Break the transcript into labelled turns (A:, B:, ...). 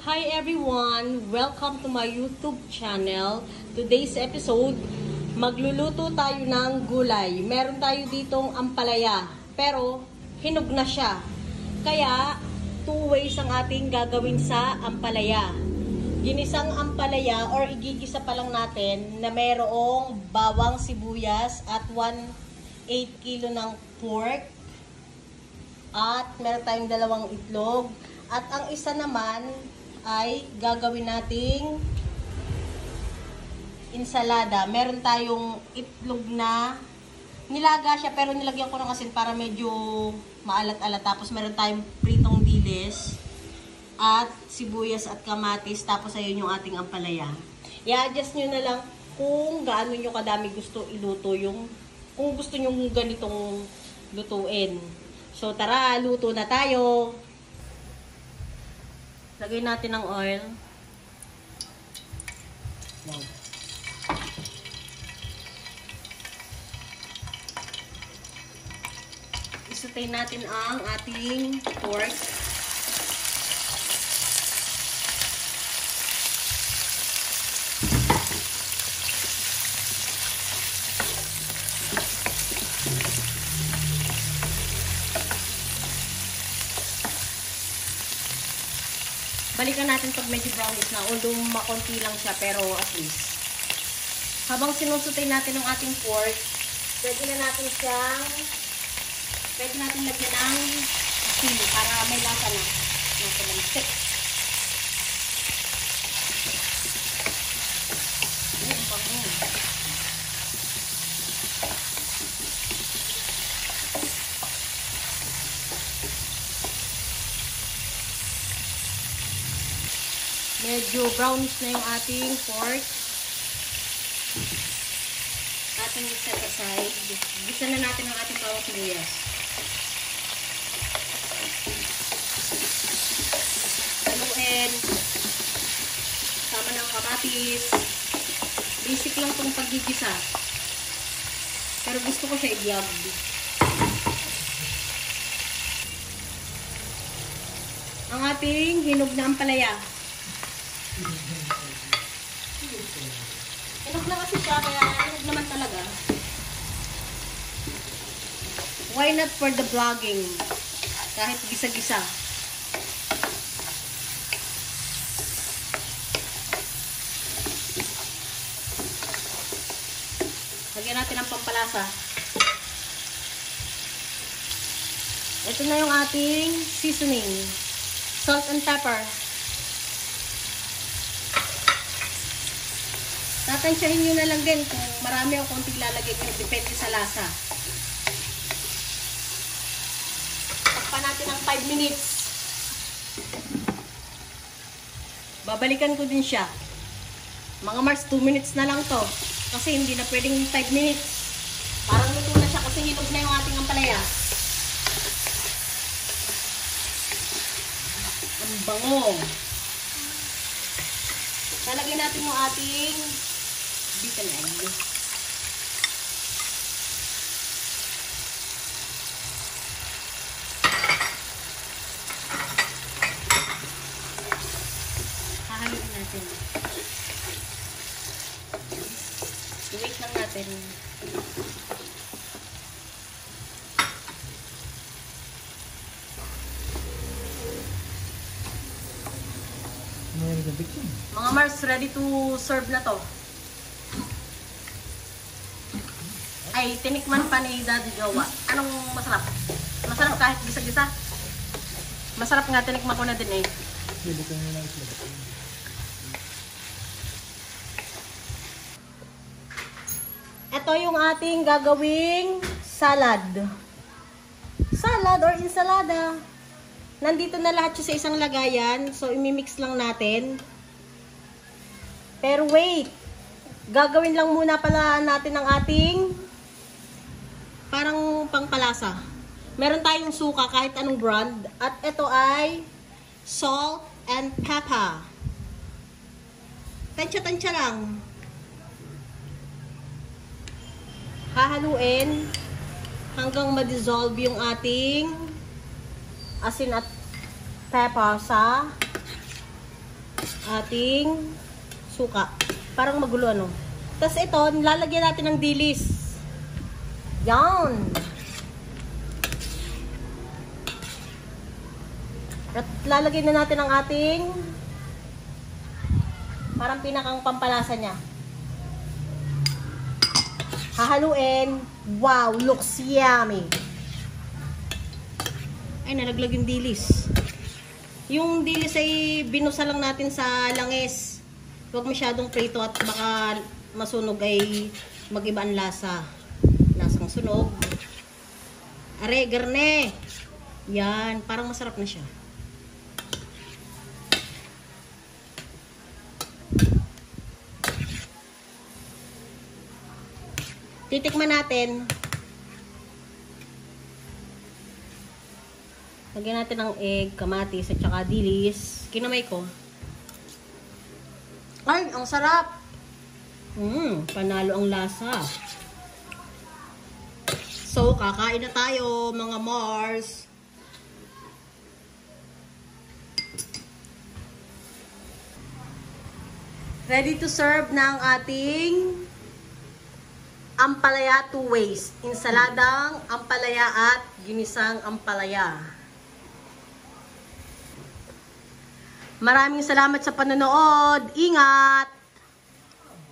A: Hi everyone! Welcome to my YouTube channel. Today's episode, magluluto tayo ng gulay. Meron tayo ditong ampalaya, pero hinog na siya. Kaya, 2 ways ang ating gagawin sa ampalaya. Ginisang ampalaya or igigisa pa lang natin na mayroong bawang sibuyas at 1/8 kilo ng pork. At meron tayong 2 itlog. At ang isa naman ay gagawin nating insalada. Meron tayong itlog na nilaga siya pero nilagyan ko ng asin para medyo maalat-alat. Tapos meron tayong pritong dilis at sibuyas at kamatis. Tapos ayun yung ating ampalaya. I-adjust nyo na lang kung gaano nyo kadami gusto iluto yung, kung gusto nyo ganitong lutuin. So tara, luto na tayo. Lagay natin ng oil. Wow. Isutay natin ang ating pork. Balikan natin pag medyo brownish na, although makonti lang siya, pero at least. Habang sinusutay natin ang ating pork, pwede natin lagyan ng asin para may lasa na. Nasa lang stick. Medyo brownish na yung ating pork. Ating set aside. Gisa na natin ang ating bawang sibuyas. Haluin. Sama ng kamatis. Basic lang itong paggigisa. Pero gusto ko siya i-vlog. Ang ating hinog na ampalaya. Hinog na kasi siya, kaya hinog naman talaga. Why not for the vlogging? Kahit gisa-gisa. Lagyan natin ang pampalasa. Ito na yung ating seasoning. Salt and pepper. Tatansyahin nyo na lang din kung marami o konti lalagay nyo. Depende sa lasa. Takpan natin ng 5 minutes. Babalikan ko din siya. Mga Mars, 2 minutes na lang to. Kasi hindi na pwedeng 5 minutes. Parang luto na siya kasi hinog na yung ating ampalaya. Ang bango. Lalagay natin yung ating beaten egg. Hahaluin natin. I-wait lang natin. Mga Mars, ready to serve na to. Ay, tinikman pa ni Daddy Jowa. Anong masarap? Masarap kahit gisa-gisa? Masarap nga, tinikman ko na din eh. Ito yung ating gagawing salad. Salad or ensalada. Nandito na lahat siya sa isang lagayan. So, imimix lang natin. Pero wait. Gagawin lang muna pala natin ang ating parang pangpalasa. Meron tayong suka kahit anong brand. At ito ay salt and pepper. Tansya-tansya lang. Hahaluin hanggang ma-dissolve yung ating asin at pepper sa ating suka. Parang magulo ano. Tapos ito, nilalagyan natin ng dilis. Yan. At lalagyan na natin ang ating parang pinakang pampalasa niya. Hahaluin. Wow, looks yummy. Ay, nalaglag yung dilis. Yung dilis ay binusa lang natin sa langis. Huwag masyadong prito at baka masunog ay mag-iba ang lasa. Lasang sunog. Are, garne. Yan, parang masarap na siya. Titikman natin. Lagyan natin ng egg, kamatis, at saka dilis. Kinamay ko. Ay, ang sarap! Panalo ang lasa. So, kakain na tayo, mga Mars. Ready to serve ng ating ampalaya 2 ways. Insaladang ampalaya at ginisang ampalaya. Maraming salamat sa panonood. Ingat!